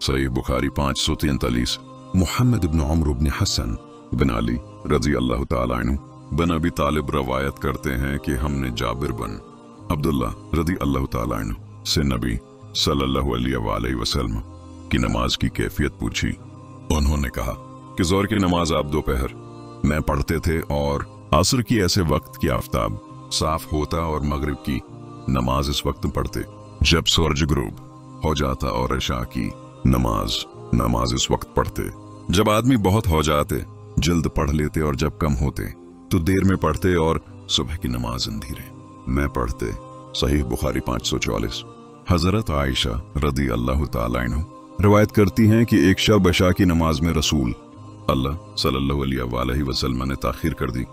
सही बुखारी 543। मुहम्मद इब्न उमर इब्न हसन बिन अली रजी अल्लाह ताला अन्हु बिन अबी तालिब रवायत करते हैं कि हमने जाबिर बिन अब्दुल्ला रजी अल्लाह ताला अन्हु से नबी सल्लल्लाहु अलैहि वसल्लम की नमाज की कैफियत पूछी। उन्होंने कहा कि ज़ोहर की नमाज आप दोपहर में पढ़ते थे और असर की ऐसे वक्त की आफताब साफ होता और मगरिब की नमाज इस वक्त पढ़ते जब सूरज गुरूब हो जाता और इशा की नमाज इस वक्त पढ़ते जब आदमी बहुत हो जाते जल्द पढ़ लेते और जब कम होते तो देर में पढ़ते और सुबह की नमाज अंधेरे में पढ़ते। सही बुखारी 544। हजरत आयशा रदी अल्लाह ताला अन्हा रवायत करती हैं कि एक शब इशा की नमाज में रसूल अल्लाह सल्लल्लाहु अलैहि वसल्लम ने ताखीर कर दी।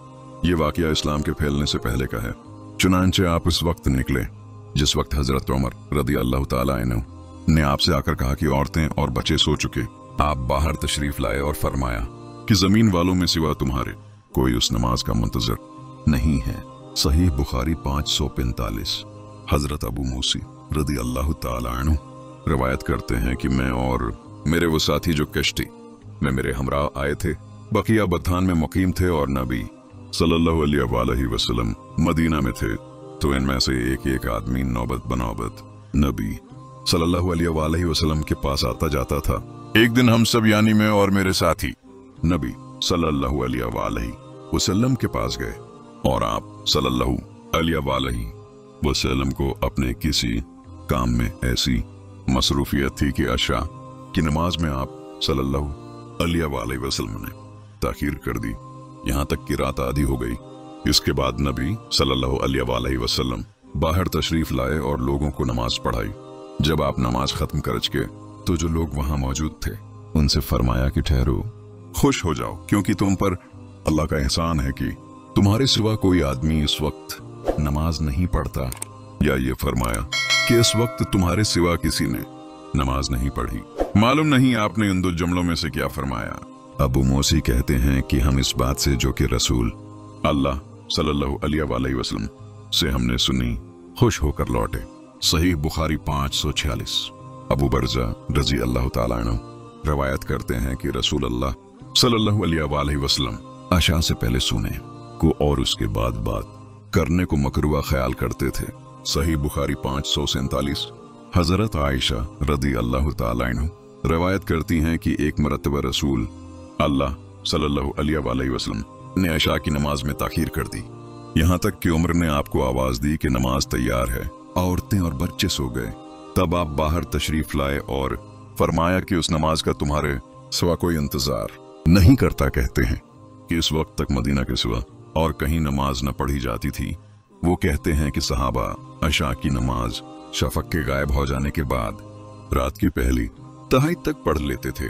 ये वाकया इस्लाम के फैलने से पहले का है। चुनांचे आप इस वक्त निकले जिस वक्त हजरत उमर रदी अल्लाह ताला अन्हु ने आपसे आकर कहा कि औरतें और बच्चे सो चुके। आप बाहर तशरीफ लाए और फरमाया कि जमीन वालों में सिवा तुम्हारे कोई उस नमाज का मुंतजर नहीं है। सही बुखारी 545। हजरत अबू मूसी रदी अल्लाह ताला अन्हु रवायत करते हैं कि मैं और मेरे वो साथी जो कश्ती में मेरे हमरा आए थे बकिया बथान में मुकीम थे और नबी सल्लल्लाहु अलैहि वसल्लम मदीना में थे। तो इनमें से एक एक आदमी नौबत बनौबत नबी सल्लल्लाहु अलैहि वसल्लम के पास आता जाता था। एक दिन हम सब यानी मैं और मेरे साथी नबी सल्लल्लाहु अलैहि वसल्लम के पास गए और आप सल्लल्लाहु अलैहि वसल्लम को अपने किसी काम में ऐसी मसरूफियत थी कि अशा की नमाज में आप सल्लल्लाहु अलैहि वसल्लम ने ताखीर कर दी यहाँ तक कि रात आधी हो गई। इसके बाद नबी सल्लल्लाहु अलैहि वसल्लम बाहर तशरीफ लाए और लोगों को नमाज पढ़ाई। जब आप नमाज खत्म कर चुके तो जो लोग वहां मौजूद थे उनसे फरमाया कि ठहरो, खुश हो जाओ, क्योंकि तुम पर अल्लाह का एहसान है कि तुम्हारे सिवा कोई आदमी इस वक्त नमाज नहीं पढ़ता, या ये फरमाया कि इस वक्त तुम्हारे सिवा किसी ने नमाज नहीं पढ़ी। मालूम नहीं आपने इन दो जुमलों में से क्या फरमाया। अबू मूसी कहते हैं कि हम इस बात से जो कि रसूल अल्लाह सल्लल्लाहु अलैहि वसल्लम से हमने सुनी खुश होकर लौटे। सही बुखारी 546। अबू बरजा रजी अल्लाह ताला अन्हु रवायत करते हैं कि रसूल अल्लाह सल्लल्लाहु अलैहि वसल्लम अशा से पहले सोने को और उसके बाद बात करने को मकरूह ख्याल करते थे। सही बुखारी 547। हजरत आयशा रदी अल्लाह ताला अन्हा रवायत करती हैं कि एक मरतबा रसूल अल्लाह सल्लल्लाहु अलैहि वसल्लम ने अशा की नमाज में ताखीर कर दी, यहाँ तक कि उमर ने आपको आवाज दी कि नमाज तैयार है। औरतें और बच्चे सो गए। तब आप बाहर तशरीफ लाए और फरमाया कि उस नमाज का तुम्हारे सिवा कोई इंतजार नहीं करता। कहते हैं कि इस वक्त तक मदीना के सिवा और कहीं नमाज न पढ़ी जाती थी। वो कहते हैं कि सहाबा अशा की नमाज शफक के गायब हो जाने के बाद रात की पहली तहाई तक पढ़ लेते थे।